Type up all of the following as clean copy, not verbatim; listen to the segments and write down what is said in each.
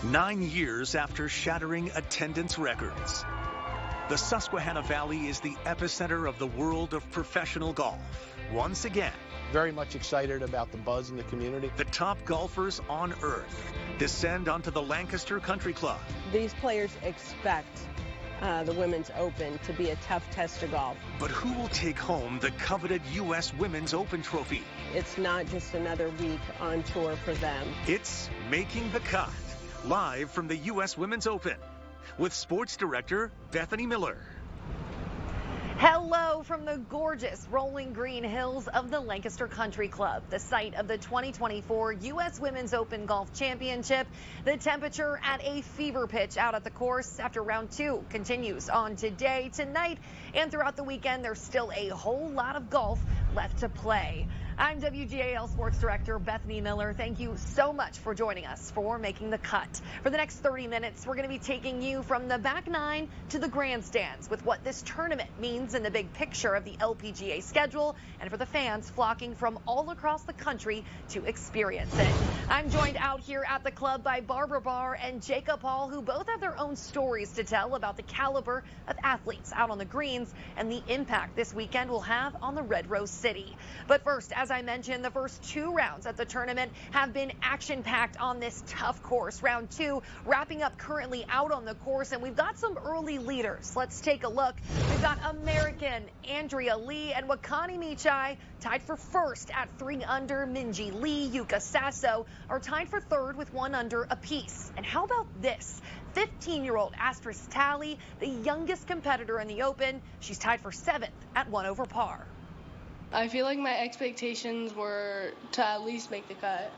9 years after shattering attendance records, the Susquehanna Valley is the epicenter of the world of professional golf. Once again, very much excited about the buzz in the community. The top golfers on earth descend onto the Lancaster Country Club. These players expect the Women's Open to be a tough test of golf. But who will take home the coveted U.S. Women's Open trophy? It's not just another week on tour for them. It's Making the Cut, live from the U.S. Women's Open, with sports director Bethany Miller. Hello from the gorgeous rolling green hills of the Lancaster Country Club, the site of the 2024 U.S. Women's Open Golf Championship. The temperature at a fever pitch out at the course after round 2 continues on today, tonight, and throughout the weekend. There's still a whole lot of golf left to play. I'm WGAL Sports Director Bethany Miller. Thank you so much for joining us for Making the Cut. For the next 30 minutes, we're going to be taking you from the back nine to the grandstands with what this tournament means in the big picture of the LPGA schedule and for the fans flocking from all across the country to experience it. I'm joined out here at the club by Barbara Barr and Jacob Hall, who both have their own stories to tell about the caliber of athletes out on the greens and the impact this weekend will have on the Red Rose City. But first, as I mentioned, the first 2 rounds at the tournament have been action-packed on this tough course. Round 2 wrapping up currently out on the course, and we've got some early leaders. Let's take a look. We've got American Andrea Lee and Wakani Michai tied for first at 3 under. Minji Lee, Yuka Sasso are tied for third with 1 under apiece. And how about this? 15-year-old Astris Talley, the youngest competitor in the Open. She's tied for 7th at 1 over par. I feel like my expectations were to at least make the cut.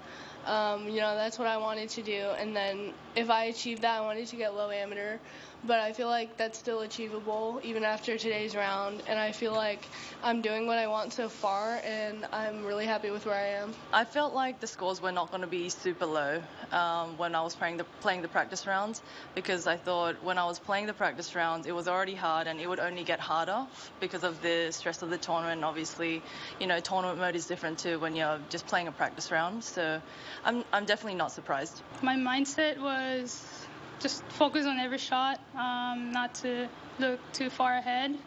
That's what I wanted to do. And then if I achieved that, I wanted to get low amateur. But I feel like that's still achievable even after today's round. And I feel like I'm doing what I want so far, and I'm really happy with where I am. I felt like the scores were not going to be super low when I was playing the practice rounds, because I thought when I was playing the practice rounds, it was already hard and it would only get harder because of the stress of the tournament. Obviously, tournament mode is different too when you're just playing a practice round. So I'm definitely not surprised. My mindset was just focus on every shot, not to look too far ahead,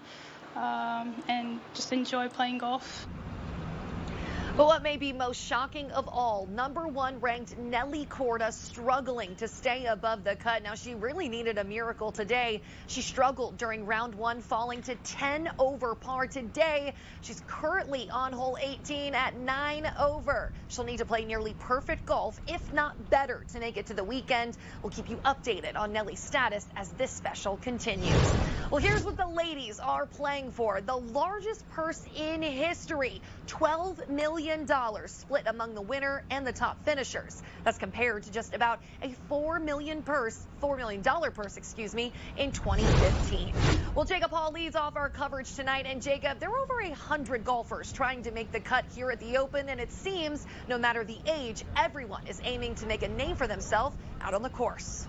and just enjoy playing golf. But what may be most shocking of all, number 1 ranked Nelly Korda struggling to stay above the cut. Now, she really needed a miracle today. She struggled during round 1, falling to 10 over par. Today, she's currently on hole 18 at 9 over. She'll need to play nearly perfect golf, if not better, to make it to the weekend. We'll keep you updated on Nelly's status as this special continues. Well, here's what the ladies are playing for. The largest purse in history, $12 million split among the winner and the top finishers. That's compared to just about a $4 million purse in 2015. Well, Jacob Hall leads off our coverage tonight. And Jacob, there are over 100 golfers trying to make the cut here at the Open, and it seems no matter the age, everyone is aiming to make a name for themselves out on the course.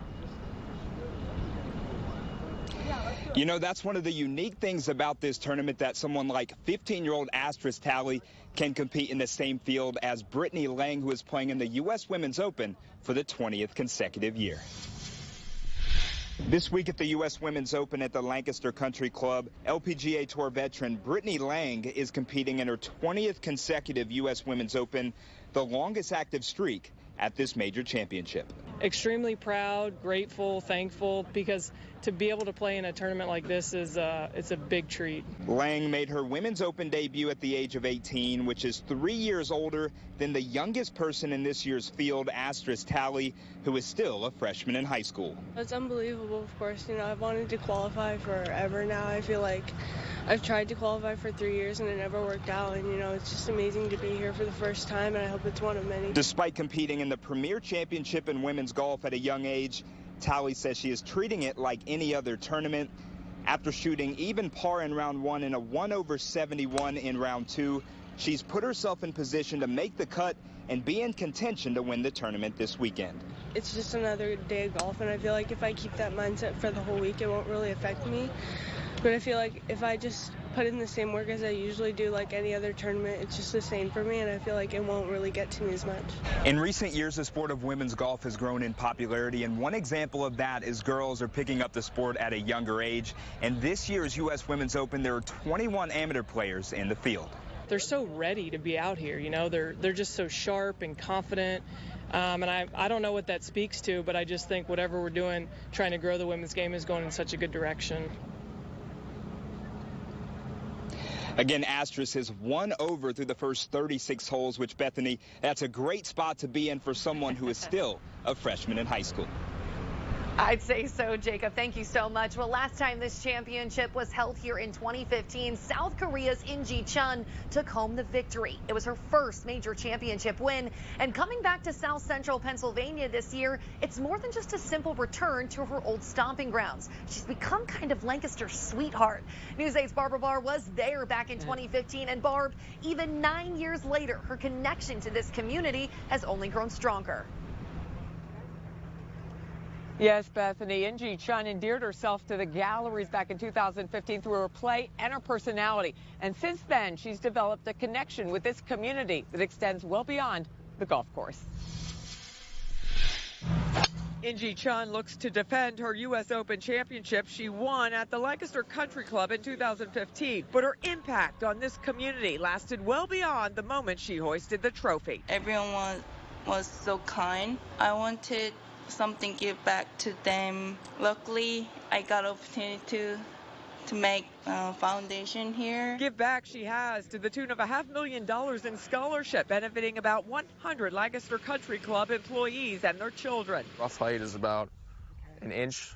That's one of the unique things about this tournament, that someone like 15-year-old Astris Talley can compete in the same field as Brittany Lang, who is playing in the U.S. Women's Open for the 20th consecutive year. This week at the U.S. Women's Open at the Lancaster Country Club, LPGA Tour veteran Brittany Lang is competing in her 20th consecutive U.S. Women's Open, the longest active streak at this major championship. Extremely proud, grateful, thankful, because to be able to play in a tournament like this is it's a big treat. Lang made her Women's Open debut at the age of 18, which is 3 years older than the youngest person in this year's field, Astris Talley, who is still a freshman in high school. It's unbelievable, of course. I've wanted to qualify forever now. I feel like I've tried to qualify for 3 years and it never worked out. And, it's just amazing to be here for the first time, and I hope it's one of many. Despite competing in the premier championship in women's golf at a young age, Talley says she is treating it like any other tournament. After shooting even par in round 1 and a 1 over 71 in round 2, she's put herself in position to make the cut and be in contention to win the tournament this weekend. It's just another day of golf, and I feel like if I keep that mindset for the whole week, it won't really affect me. But I feel like if I just put in the same work as I usually do like any other tournament. It's just the same for me, and I feel like it won't really get to me as much. In recent years, the sport of women's golf has grown in popularity, and one example of that is girls are picking up the sport at a younger age. And this year's U.S. Women's Open, there are 21 amateur players in the field. They're so ready to be out here, you know, they're just so sharp and confident. And I don't know what that speaks to, but I just think whatever we're doing, trying to grow the women's game, is going in such a good direction. Again, Astris has won over through the first 36 holes, which, Bethany, that's a great spot to be in for someone who is still a freshman in high school. I'd say so, Jacob. Thank you so much. Well, last time this championship was held here in 2015, South Korea's In-ji Chun took home the victory. It was her first major championship win. And coming back to South Central Pennsylvania this year, it's more than just a simple return to her old stomping grounds. She's become kind of Lancaster's sweetheart. News 8's Barbara Barr was there back in 2015. And Barb, even 9 years later, her connection to this community has only grown stronger. Yes, Bethany. In-ji Chun endeared herself to the galleries back in 2015 through her play and her personality. And since then, she's developed a connection with this community that extends well beyond the golf course. In-ji Chun looks to defend her U.S. Open championship she won at the Lancaster Country Club in 2015. But her impact on this community lasted well beyond the moment she hoisted the trophy. Everyone was so kind. I wanted something give back to them. Luckily, I got opportunity to make a foundation here. Give back she has to the tune of $500,000 in scholarship, benefiting about 100 Lancaster Country Club employees and their children. Rough height is about an inch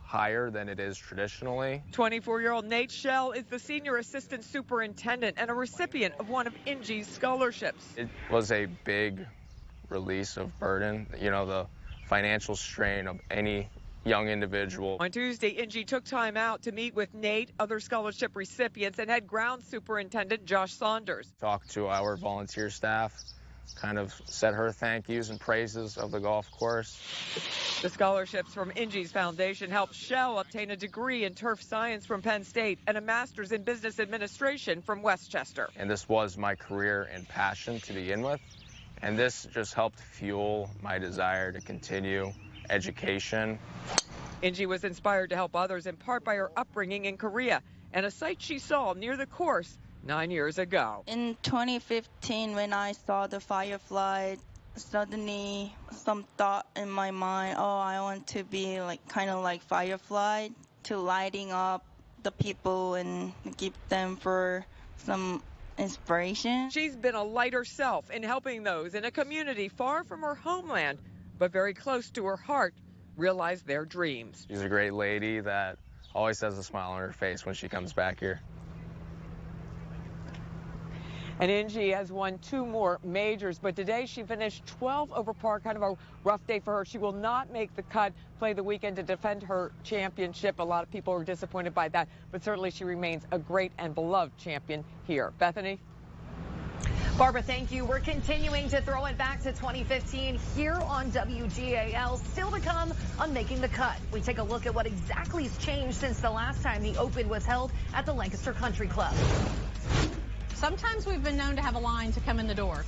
higher than it is traditionally. 24-year-old Nate Shell is the senior assistant superintendent and a recipient of one of In-ji's scholarships. It was a big release of burden, you know, the financial strain of any young individual. On Tuesday, In-ji took time out to meet with Nate, other scholarship recipients, and head ground superintendent Josh Saunders. Talked to our volunteer staff, kind of said her thank yous and praises of the golf course. The scholarships from In-ji's foundation helped Shell obtain a degree in turf science from Penn State and a master's in business administration from Westchester. And this was my career and passion to begin with. And this just helped fuel my desire to continue education. In-ji was inspired to help others in part by her upbringing in Korea and a sight she saw near the course 9 years ago. In 2015, when I saw the firefly, suddenly some thought in my mind, oh, I want to be kind of like firefly, to lighting up the people and give them for some inspiration. She's been a light herself in helping those in a community far from her homeland, but very close to her heart, realize their dreams. She's a great lady that always has a smile on her face when she comes back here. And In-ji has won 2 more majors, but today she finished 12 over par, kind of a rough day for her. She will not make the cut, play the weekend to defend her championship. A lot of people are disappointed by that, but certainly she remains a great and beloved champion here. Bethany? Barbara, thank you. We're continuing to throw it back to 2015 here on WGAL. Still to come on Making the Cut. We take a look at what exactly has changed since the last time the Open was held at the Lancaster Country Club. Sometimes we've been known to have a line to come in the door.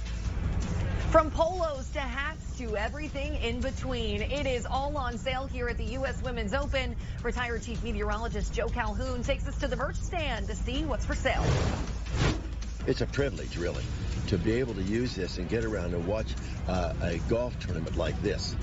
From polos to hats to everything in between, it is all on sale here at the U.S. Women's Open. Retired Chief Meteorologist Joe Calhoun takes us to the merch stand to see what's for sale. It's a privilege, really, to be able to use this and get around and watch a golf tournament like this.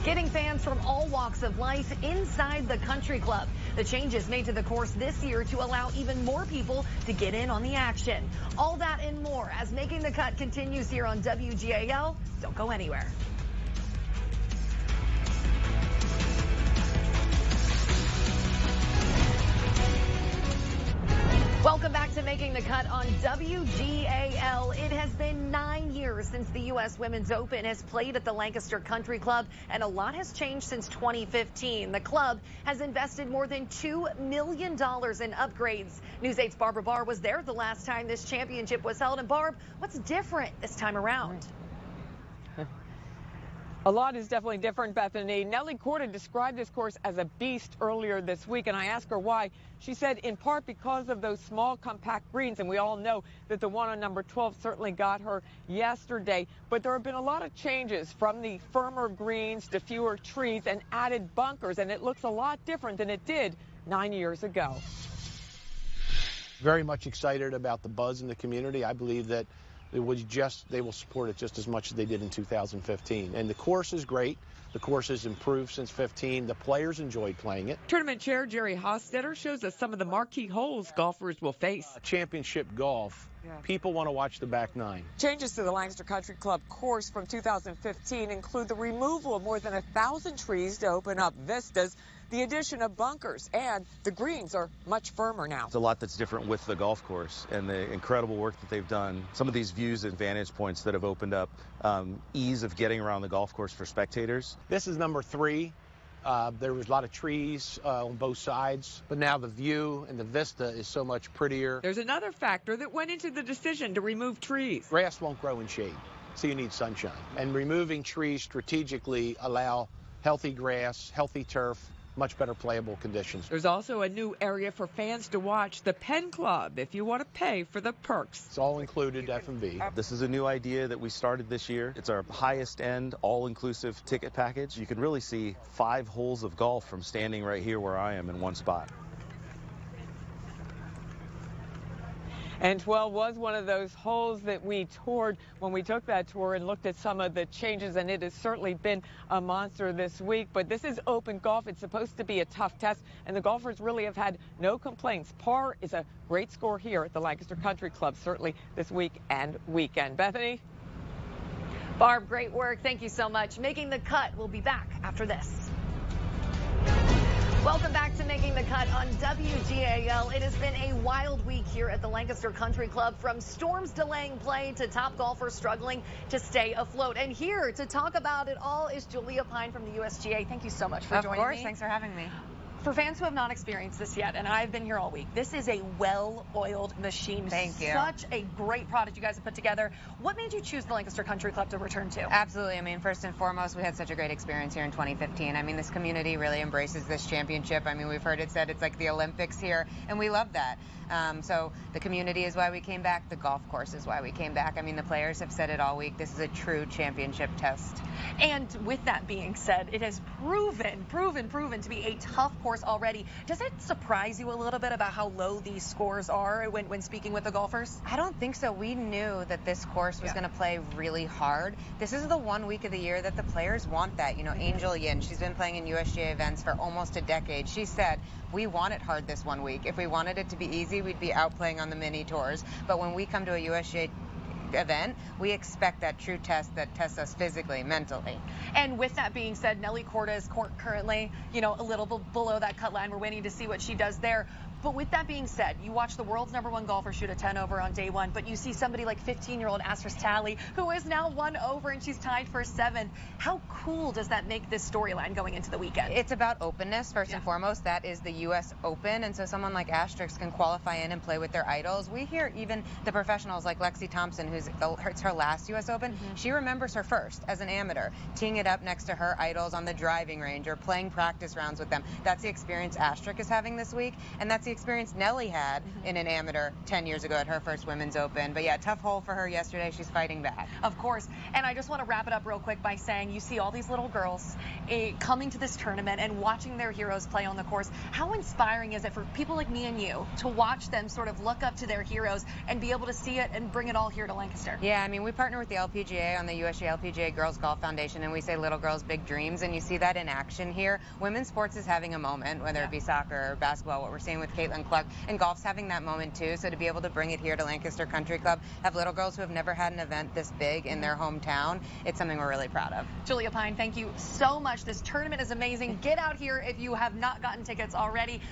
Getting fans from all walks of life inside the country club. The changes made to the course this year to allow even more people to get in on the action. All that and more as Making the Cut continues here on WGAL. Don't go anywhere. Welcome back to Making the Cut on WGAL. It has been 9 years since the U.S. Women's Open has played at the Lancaster Country Club, and a lot has changed since 2015. The club has invested more than $2 million in upgrades. News 8's Barbara Barr was there the last time this championship was held. And Barb, what's different this time around? A lot is definitely different, Bethany. Nelly Korda described this course as a beast earlier this week, and I asked her why. She said in part because of those small, compact greens, and we all know that the one on number 12 certainly got her yesterday. But there have been a lot of changes from the firmer greens to fewer trees and added bunkers, and it looks a lot different than it did 9 years ago. Very much excited about the buzz in the community. I believe that they will support it just as much as they did in 2015. And the course is great. The course has improved since 15. The players enjoyed playing it. Tournament chair Jerry Hostetter shows us some of the marquee holes golfers will face. Championship golf. Yeah. People want to watch the back nine. Changes to the Lancaster Country Club course from 2015 include the removal of more than 1,000 trees to open up vistas, the addition of bunkers, and the greens are much firmer now. It's a lot that's different with the golf course and the incredible work that they've done. Some of these views and vantage points that have opened up, ease of getting around the golf course for spectators. This is number 3. There was a lot of trees on both sides, but now the view and the vista is so much prettier. There's another factor that went into the decision to remove trees. Grass won't grow in shade, so you need sunshine. And removing trees strategically allow healthy grass, healthy turf, much better playable conditions. There's also a new area for fans to watch, the Penn Club, if you want to pay for the perks. It's all included, F&B. This is a new idea that we started this year. It's our highest end, all-inclusive ticket package. You can really see 5 holes of golf from standing right here where I am in one spot. And 12 was one of those holes that we toured when we took that tour and looked at some of the changes, and it has certainly been a monster this week. But this is open golf. It's supposed to be a tough test, and the golfers really have had no complaints. Par is a great score here at the Lancaster Country Club, certainly this week and weekend. Bethany? Barb, great work. Thank you so much. Making the Cut. We'll be back after this. Welcome back to Making the Cut on WGAL. It has been a wild week here at the Lancaster Country Club, from storms delaying play to top golfers struggling to stay afloat. And here to talk about it all is Julia Pine from the USGA. Thank you so much for joining me. Of course, thanks for having me. For fans who have not experienced this yet, and I've been here all week, this is a well-oiled machine. Thank you. Such a great product you guys have put together. What made you choose the Lancaster Country Club to return to? Absolutely. I mean, first and foremost, we had such a great experience here in 2015. I mean, this community really embraces this championship. I mean, we've heard it said it's like the Olympics here, and we love that. So the community is why we came back. The golf course is why we came back. I mean, the players have said it all week. This is a true championship test. And with that being said, it has proven to be a tough course already. Does it surprise you a little bit about how low these scores are when speaking with the golfers? I don't think so. We knew that this course was going to play really hard. This is the one week of the year that the players want that. You know, Angel Yin, she's been playing in USGA events for almost a decade. She said, we want it hard this one week. If we wanted it to be easy, we'd be out playing on the mini tours. But when we come to a USGA event, we expect that true test that tests us physically, mentally. And with that being said, Nelly Korda is currently, a little below that cut line. We're waiting to see what she does there. But with that being said, you watch the world's #1 golfer shoot a 10 over on day one, but you see somebody like 15-year-old Astrid Talley, who is now 1 over, and she's tied for 7th. How cool does that make this storyline going into the weekend? It's about openness, first and foremost. That is the U.S. Open, and so someone like Astrid can qualify in and play with their idols. We hear even the professionals like Lexi Thompson, it's her last U.S. Open. She remembers her first as an amateur, teeing it up next to her idols on the driving range or playing practice rounds with them. That's the experience Astrid is having this week, and that's the experience Nelly had in an amateur 10 years ago at her first Women's Open. But yeah, tough hole for her yesterday. She's fighting back. Of course. And I just want to wrap it up real quick by saying you see all these little girls coming to this tournament and watching their heroes play on the course. How inspiring is it for people like me and you to watch them sort of look up to their heroes and be able to see it and bring it all here to Lancaster? Yeah, I mean, we partner with the LPGA on the USGA LPGA Girls Golf Foundation, and we say little girls, big dreams, and you see that in action here. Women's sports is having a moment, whether it be soccer or basketball, what we're seeing with Caitlin Clark, and golf's having that moment too. So to be able to bring it here to Lancaster Country Club, have little girls who have never had an event this big in their hometown, it's something we're really proud of. Julia Pine, thank you so much. This tournament is amazing. Get out here if you have not gotten tickets already.